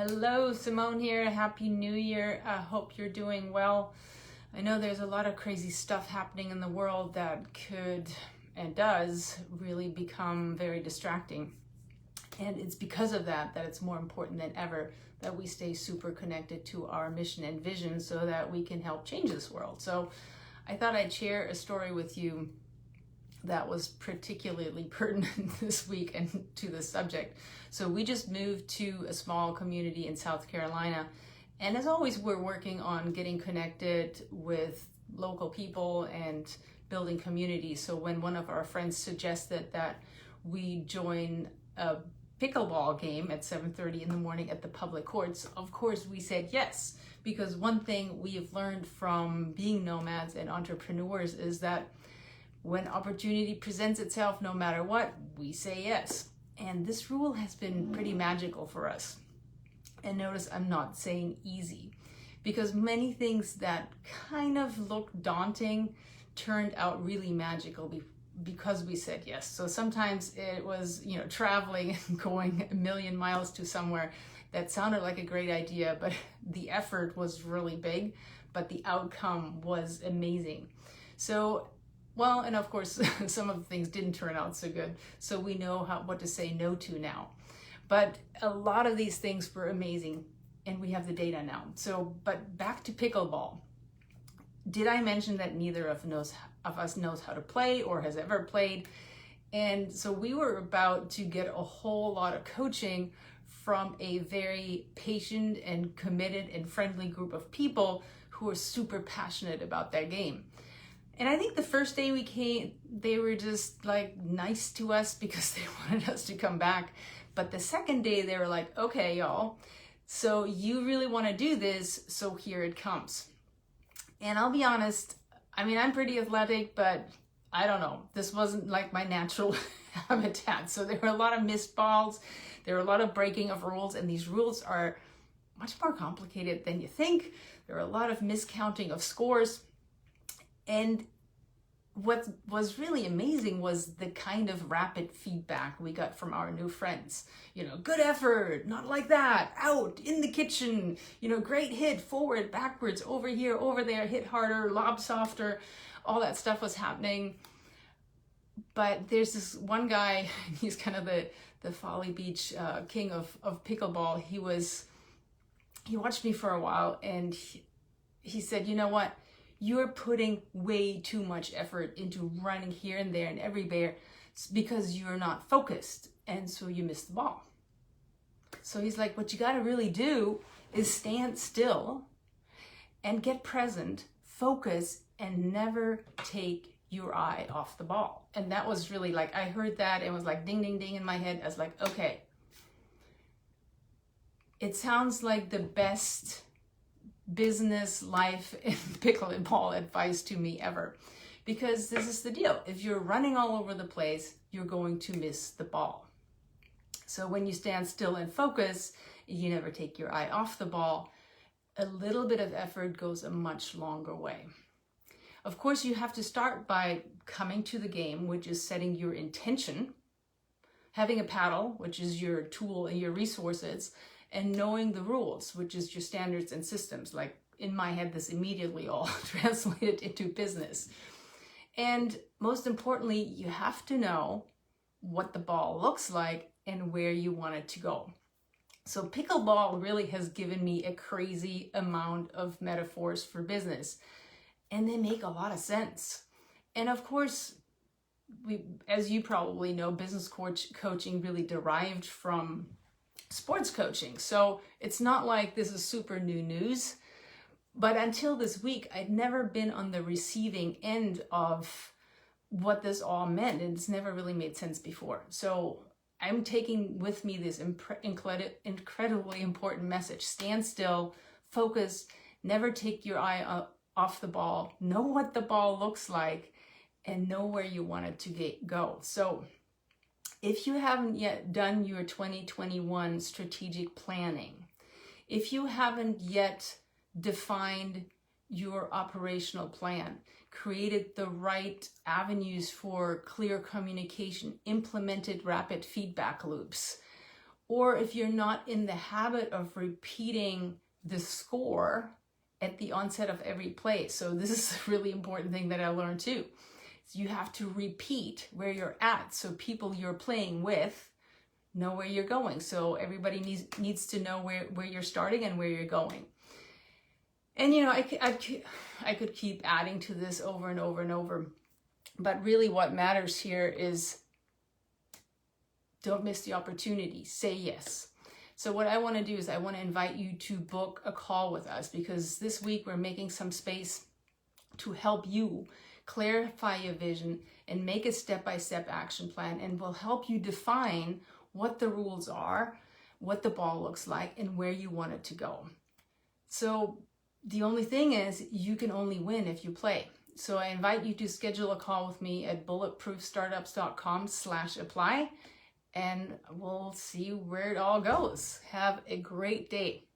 Hello, Simone here. Happy New Year. I hope you're doing well. I know there's a lot of crazy stuff happening in the world that could and does really become very distracting. And it's because of that it's more important than ever that we stay super connected to our mission and vision so that we can help change this world. So I thought I'd share a story with you that was particularly pertinent this week and to the subject. So we just moved to a small community in South Carolina. And as always, we're working on getting connected with local people and building community. So when one of our friends suggested that we join a pickleball game at 7:30 in the morning at the public courts, of course we said yes, because one thing we have learned from being nomads and entrepreneurs is that when opportunity presents itself, no matter what, we say yes. And this rule has been pretty magical for us. And notice I'm not saying easy, because many things that kind of looked daunting turned out really magical because we said yes. So sometimes it was, traveling and going a million miles to somewhere that sounded like a great idea, but the effort was really big, but the outcome was amazing. So, well, and of course, some of the things didn't turn out so good. So we know what to say no to now. But a lot of these things were amazing, and we have the data now. So, but back to pickleball. Did I mention that neither of us knows how to play or has ever played? And so we were about to get a whole lot of coaching from a very patient and committed and friendly group of people who are super passionate about their game. And I think the first day we came, they were just like nice to us because they wanted us to come back. But the second day they were like, okay, y'all, so you really want to do this, so here it comes. And I'll be honest, I'm pretty athletic, but I don't know, this wasn't like my natural habitat. So there were a lot of missed balls, there were a lot of breaking of rules, and these rules are much more complicated than you think. There are a lot of miscounting of scores. And what was really amazing was the kind of rapid feedback we got from our new friends. Good effort, not like that, out, in the kitchen, great hit, forward, backwards, over here, over there, hit harder, lob softer, all that stuff was happening. But there's this one guy, he's kind of the Folly Beach king of pickleball. He watched me for a while, and he said, you know what? You're putting way too much effort into running here and there and everywhere because you're not focused, and so you miss the ball. So he's like, what you got to really do is stand still and get present, focus, and never take your eye off the ball. And that was really like, I heard that, it was like ding, ding, ding in my head. I was like, okay, it sounds like the best business, life, and pickleball advice to me ever. Because this is the deal. If you're running all over the place, you're going to miss the ball. So when you stand still and focus, you never take your eye off the ball, a little bit of effort goes a much longer way. Of course, you have to start by coming to the game, which is setting your intention, having a paddle, which is your tool and your resources, and knowing the rules, which is your standards and systems. Like in my head, this immediately all translated into business. And most importantly, you have to know what the ball looks like and where you want it to go. So pickleball really has given me a crazy amount of metaphors for business, and they make a lot of sense. And of course, as you probably know, business coaching really derived from sports coaching. So it's not like this is super new news, but until this week, I'd never been on the receiving end of what this all meant, and it's never really made sense before. So I'm taking with me this incredibly important message. Stand still, focus, never take your eye off the ball, know what the ball looks like, and know where you want it to go. So if you haven't yet done your 2021 strategic planning, if you haven't yet defined your operational plan, created the right avenues for clear communication, implemented rapid feedback loops, or if you're not in the habit of repeating the score at the onset of every play. So this is a really important thing that I learned too. So you have to repeat where you're at so people you're playing with know where you're going. So everybody needs to know where you're starting and where you're going. And you know, I could keep adding to this over and over and over, but really what matters here is don't miss the opportunity. Say yes. So what I want to do is I want to invite you to book a call with us, because this week we're making some space to help you clarify your vision and make a step-by-step action plan, and we'll help you define what the rules are, what the ball looks like, and where you want it to go. So the only thing is you can only win if you play. So I invite you to schedule a call with me at bulletproofstartups.com/apply, and we'll see where it all goes. Have a great day.